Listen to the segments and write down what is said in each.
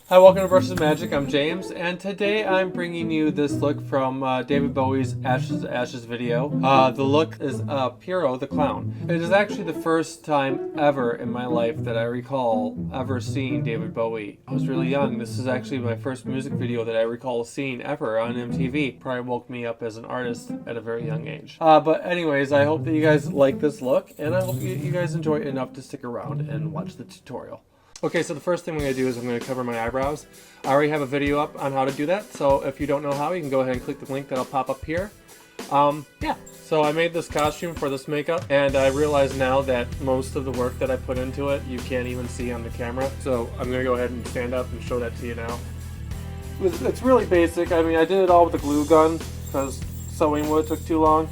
Hi, welcome to Brushes of Magic. I'm James, and today I'm bringing you this look from David Bowie's Ashes to Ashes video. The look is Pierrot the Clown. It is actually the first time ever in my life that I recall ever seeing David Bowie. I was really young. This is actually my first music video that I recall seeing ever on MTV. Probably woke me up as an artist at a very young age. But anyways, I hope that you guys like this look, and I hope you guys enjoy it enough to stick around and watch the tutorial. Okay, so the first thing I'm going to do is I'm going to cover my eyebrows. I already have a video up on how to do that, so if you don't know how, you can go ahead and click the link that'll pop up here. Yeah, so I made this costume for this makeup, and I realize now that most of the work that I put into it, you can't even see on the camera. So I'm going to go ahead and stand up and show that to you now. It's really basic. I mean, I did it all with a glue gun because sewing wood took too long.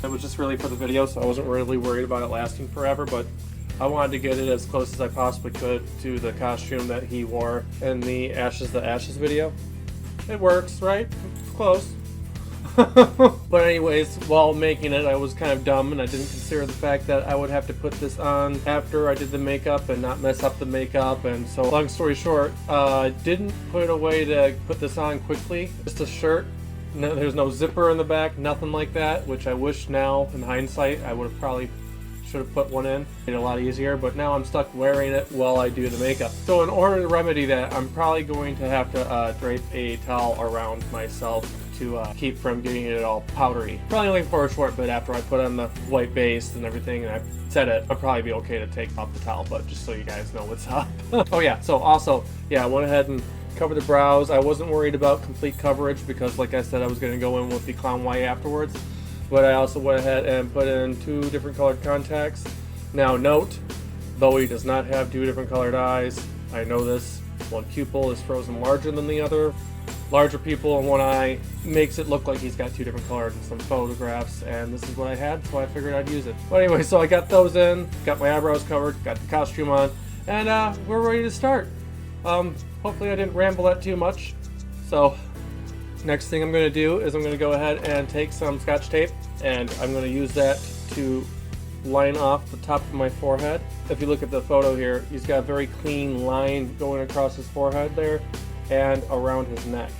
It was just really for the video, so I wasn't really worried about it lasting forever, but I wanted to get it as close as I possibly could to the costume that he wore in the Ashes to Ashes video. It works, right? Close. But anyways, while making it, I was kind of dumb and I didn't consider the fact that I would have to put this on after I did the makeup and not mess up the makeup. And so, long story short, didn't put a way to put this on quickly. Just a shirt. No, there's no zipper in the back, nothing like that, which I wish now, in hindsight, I would have probably should have put one in. Made it a lot easier, but now I'm stuck wearing it while I do the makeup. So in order to remedy that, I'm probably going to have to drape a towel around myself to keep from getting it all powdery. Probably only for a short bit after I put on the white base and everything and I set it. I'll probably be okay to take off the towel, but just so you guys know what's up. Oh yeah, so also, yeah, I went ahead and covered the brows. I wasn't worried about complete coverage because like I said, I was gonna go in with the clown white afterwards. But I also went ahead and put in 2 different colored contacts. Now note, Bowie does not have 2 different colored eyes. I know this. One pupil is frozen larger than the other. Larger pupil in one eye makes it look like he's got 2 different colors in some photographs, and this is what I had, so I figured I'd use it. But anyway, so I got those in, got my eyebrows covered, got the costume on, and we're ready to start. Hopefully I didn't ramble that too much. So next thing I'm going to do is I'm going to go ahead and take some Scotch tape and I'm going to use that to line off the top of my forehead. If you look at the photo here, he's got a very clean line going across his forehead there and around his neck.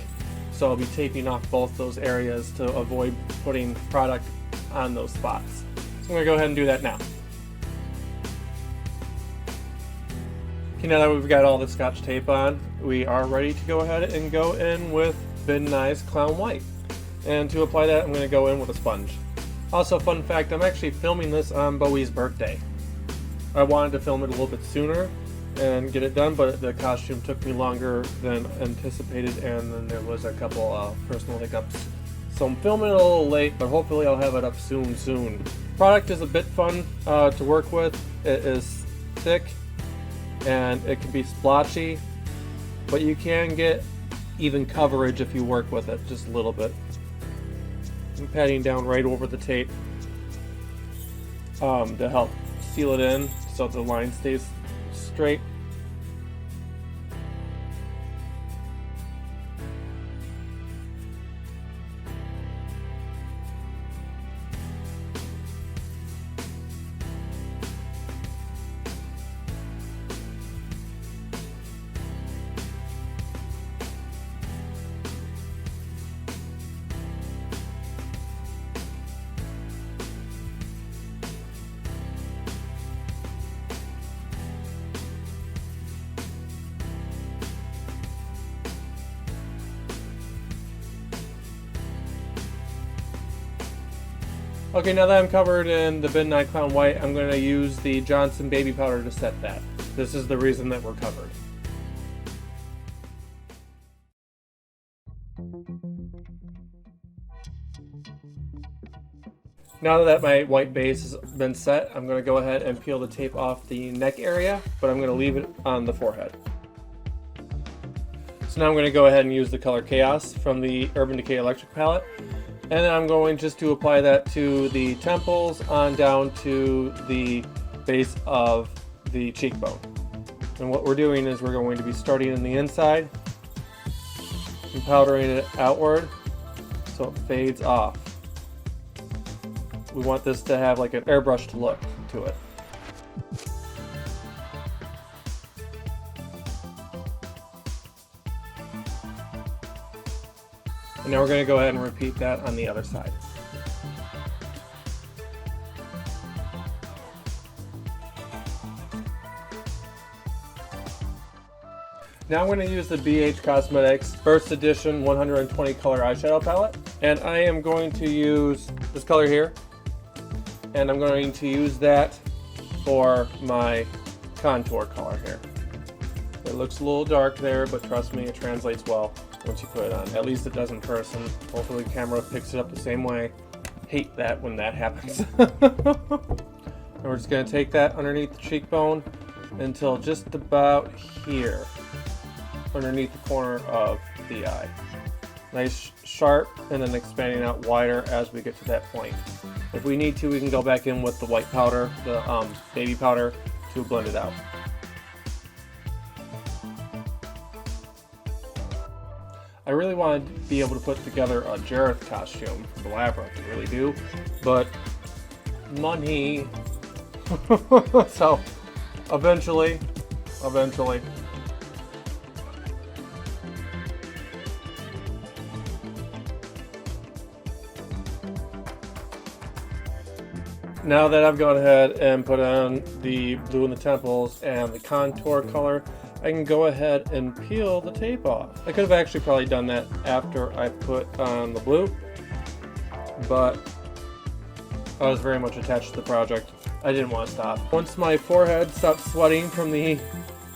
So I'll be taping off both those areas to avoid putting product on those spots. So I'm going to go ahead and do that now. Okay, now that we've got all the Scotch tape on, we are ready to go ahead and go in with Nice Clown White. And to apply that, I'm going to go in with a sponge. Also, fun fact, I'm actually filming this on Bowie's birthday. I wanted to film it a little bit sooner and get it done, but the costume took me longer than anticipated, and then there was a couple personal hiccups. So I'm filming it a little late, but hopefully I'll have it up soon. Product is a bit fun to work with. It is thick and it can be splotchy, but you can get even coverage if you work with it just a little bit. I'm patting down right over the tape to help seal it in so the line stays straight. Okay, now that I'm covered in the Midnight Clown White, I'm going to use the Johnson Baby Powder to set that. This is the reason that we're covered. Now that my white base has been set, I'm going to go ahead and peel the tape off the neck area, but I'm going to leave it on the forehead. So now I'm going to go ahead and use the color Chaos from the Urban Decay Electric palette. And then I'm going just to apply that to the temples on down to the base of the cheekbone. And what we're doing is we're going to be starting in the inside and powdering it outward so it fades off. We want this to have like an airbrushed look to it. And now we're going to go ahead and repeat that on the other side. Now I'm going to use the BH Cosmetics First Edition 120 color eyeshadow palette. And I am going to use this color here. And I'm going to use that for my contour color here. It looks a little dark there, but trust me, it translates well once you put it on. At least it does in person. Hopefully the camera picks it up the same way. Hate that when that happens. And we're just going to take that underneath the cheekbone until just about here, underneath the corner of the eye. Nice sharp, and then expanding out wider as we get to that point. If we need to, we can go back in with the white powder, the baby powder, to blend it out. I really wanted to be able to put together a Jareth costume for the Labyrinth, I really do, but money. So eventually. Now that I've gone ahead and put on the blue in the temples and the contour color, I can go ahead and peel the tape off. I could have actually probably done that after I put on the blue, but I was very much attached to the project. I didn't want to stop. Once my forehead stops sweating from the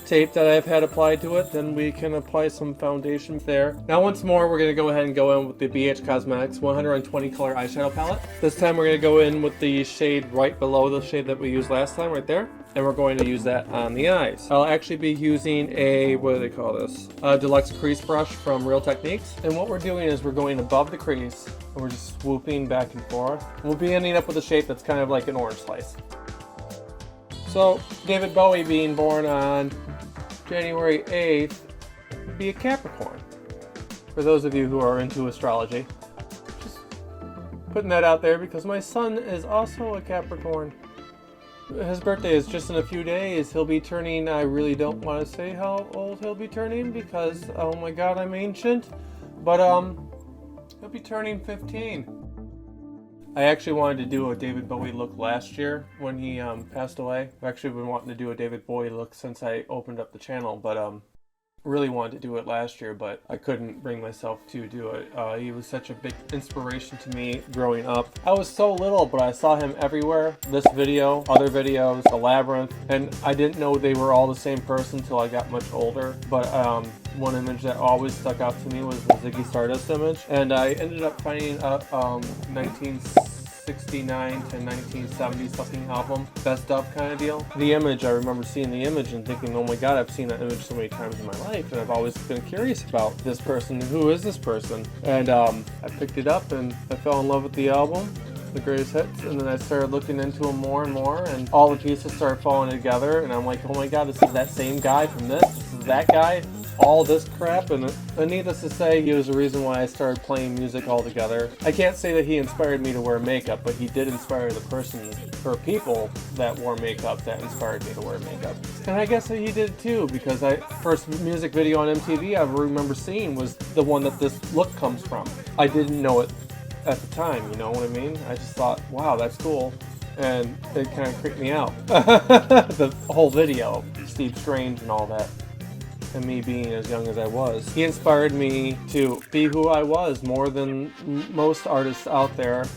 tape that I've had applied to it, then we can apply some foundation there. Now once more, we're going to go ahead and go in with the BH Cosmetics 120 color eyeshadow palette. This time we're going to go in with the shade right below the shade that we used last time, right there. And we're going to use that on the eyes. I'll actually be using a, what do they call this? A deluxe crease brush from Real Techniques. And what we're doing is we're going above the crease and we're just swooping back and forth. We'll be ending up with a shape that's kind of like an orange slice. So David Bowie being born on January 8th would be a Capricorn. For those of you who are into astrology. Just putting that out there because my son is also a Capricorn. His birthday is just in a few days. He'll be turning, I really don't want to say how old he'll be turning because, oh my god, I'm ancient. But, he'll be turning 15. I actually wanted to do a David Bowie look last year when he passed away. I've actually been wanting to do a David Bowie look since I opened up the channel, but really wanted to do it last year, but I couldn't bring myself to do it. He was such a big inspiration to me growing up. I was so little, but I saw him everywhere. This video, other videos, The Labyrinth, and I didn't know they were all the same person until I got much older. But one image that always stuck out to me was the Ziggy Stardust image, and I ended up finding a 1969 to 1970 something album, best of kind of deal. The image, I remember seeing the image and thinking, oh my god, I've seen that image so many times in my life, and I've always been curious about this person. Who is this person? And I picked it up and I fell in love with the album, the greatest hits, and then I started looking into them more and more, and all the pieces started falling together, and I'm like, oh my god, this is that same guy from this is that guy, all this crap. And needless to say, he was the reason why I started playing music altogether. I can't say that he inspired me to wear makeup, but he did inspire the person or people that wore makeup that inspired me to wear makeup. And I guess that he did too, because first music video on MTV I remember seeing was the one that this look comes from. I didn't know it at the time, you know what I mean? I just thought, wow, that's cool. And it kind of creeped me out. The whole video, Steve Strange and all that. And me being as young as I was. He inspired me to be who I was more than most artists out there.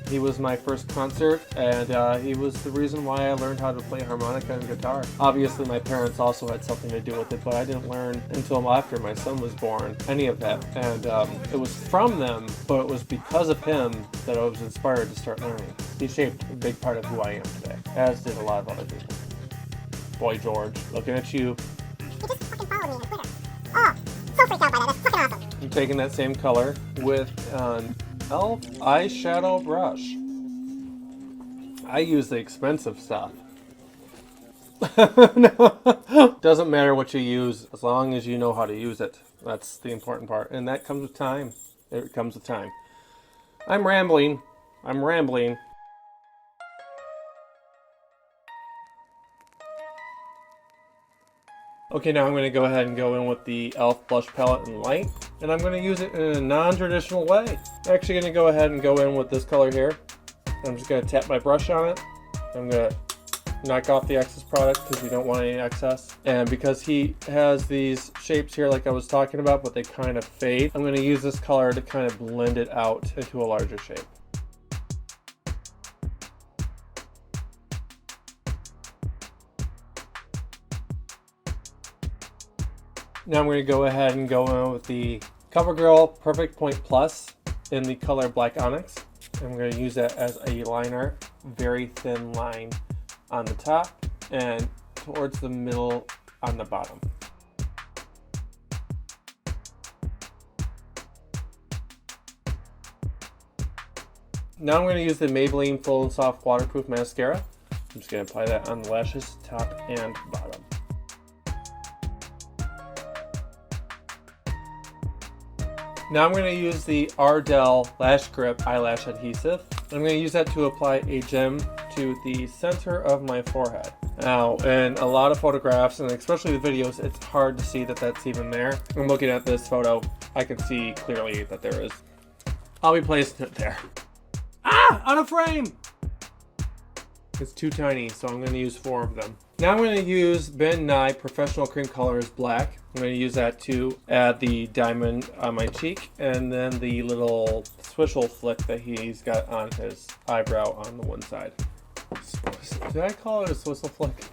He was my first concert, and he was the reason why I learned how to play harmonica and guitar. Obviously my parents also had something to do with it, but I didn't learn until after my son was born any of that. And it was from them, but it was because of him that I was inspired to start learning. He shaped a big part of who I am today, as did a lot of other people. Boy George, looking at you. He just fucking followed me on Twitter. Oh, so freaked out by that. That's fucking awesome. I'm taking that same color with an E.L.F. eyeshadow brush. I use the expensive stuff. No. Doesn't matter what you use, as long as you know how to use it. That's the important part. And that comes with time. It comes with time. I'm rambling. Okay, now I'm going to go ahead and go in with the E.L.F. blush palette in light. and I'm going to use it in a non-traditional way. I'm actually going to go ahead and go in with this color here. I'm just going to tap my brush on it. I'm going to knock off the excess product because we don't want any excess. And because he has these shapes here like I was talking about, but they kind of fade, I'm going to use this color to kind of blend it out into a larger shape. Now I'm going to go ahead and go in with the CoverGirl Perfect Point Plus in the color Black Onyx. I'm going to use that as a liner, very thin line on the top and towards the middle on the bottom. Now I'm going to use the Maybelline Full and Soft Waterproof Mascara. I'm just going to apply that on the lashes, top and bottom. Now I'm going to use the Ardell Lash Grip Eyelash Adhesive. I'm going to use that to apply a gem to the center of my forehead. Now, in a lot of photographs, and especially the videos, it's hard to see that that's even there. I'm looking at this photo, I can see clearly that there is. I'll be placing it there. Ah! Out of frame! It's too tiny, so I'm going to use 4 of them. Now I'm going to use Ben Nye Professional Cream Colors Black. I'm going to use that to add the diamond on my cheek and then the little swishle flick that he's got on his eyebrow on the one side. Did I call it a swishle flick?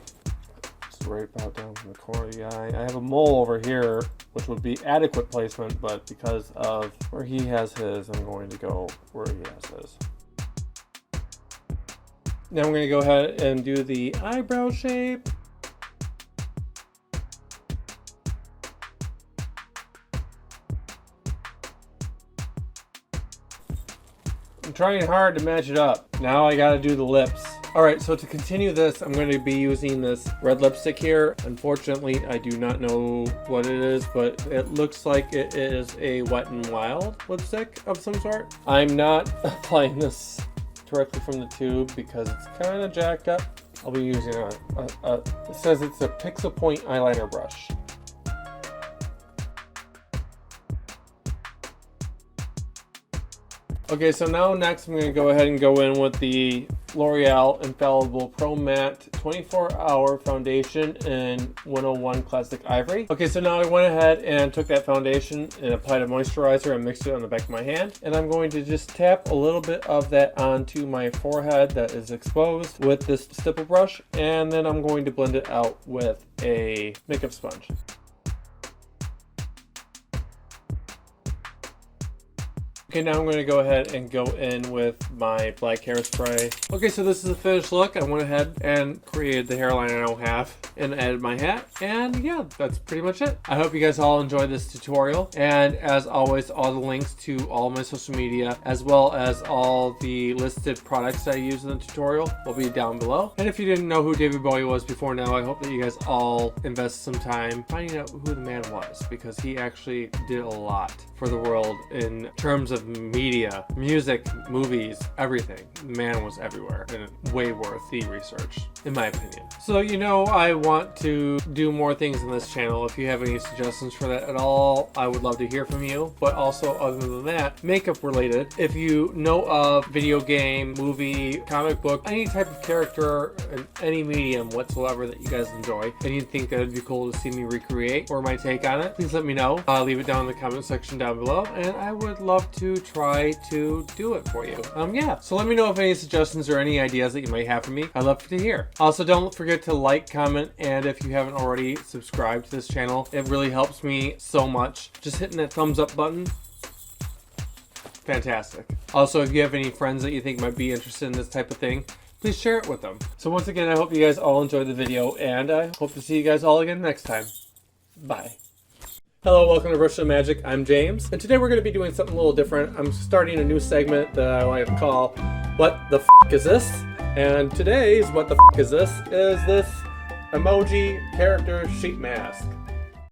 Just right about down in the corner of the eye. I have a mole over here, which would be adequate placement, but because of where he has his, I'm going to go where he has his. Now I'm going to go ahead and do the eyebrow shape. I'm trying hard to match it up. Now I got to do the lips. Alright, so to continue this, I'm going to be using this red lipstick here. Unfortunately, I do not know what it is, but it looks like it is a Wet n Wild lipstick of some sort. I'm not applying this directly from the tube because it's kind of jacked up. I'll be using it says it's a Pixel Point eyeliner brush. Okay, so now next I'm going to go ahead and go in with the L'Oreal Infallible Pro Matte 24-Hour Foundation in 101 Classic Ivory. Okay, so now I went ahead and took that foundation and applied a moisturizer and mixed it on the back of my hand. And I'm going to just tap a little bit of that onto my forehead that is exposed with this stipple brush. And then I'm going to blend it out with a makeup sponge. Okay, now I'm going to go ahead and go in with my black hairspray. Okay, so this is the finished look. I went ahead and created the hairline I now have and added my hat. And yeah, that's pretty much it. I hope you guys all enjoyed this tutorial. And as always, all the links to all my social media, as well as all the listed products I use in the tutorial will be down below. And if you didn't know who David Bowie was before now, I hope that you guys all invest some time finding out who the man was, because he actually did a lot for the world in terms of media, music, movies, everything. The man was everywhere and way worth the research, in my opinion. So, you know, I want to do more things on this channel. If you have any suggestions for that at all, I would love to hear from you. But also, other than that, makeup related, if you know of video game, movie, comic book, any type of character in any medium whatsoever that you guys enjoy, and you think that it'd be cool to see me recreate or my take on it, please let me know. Leave it down in the comment section down below, and I would love to try to do it for you. Yeah, so let me know if any suggestions or any ideas that you might have for me. I'd love to hear. Also, don't forget to like, comment, and if you haven't already, subscribe to this channel. It really helps me so much. Just hitting that thumbs up button. Fantastic. Also, if you have any friends that you think might be interested in this type of thing, please share it with them. So once again, I hope you guys all enjoyed the video, and I hope to see you guys all again next time. Bye. Hello, welcome to Brush of Magic. I'm James, and today we're going to be doing something a little different. I'm starting a new segment that I like to call What the F is this? And today's What the F is this emoji character sheet mask.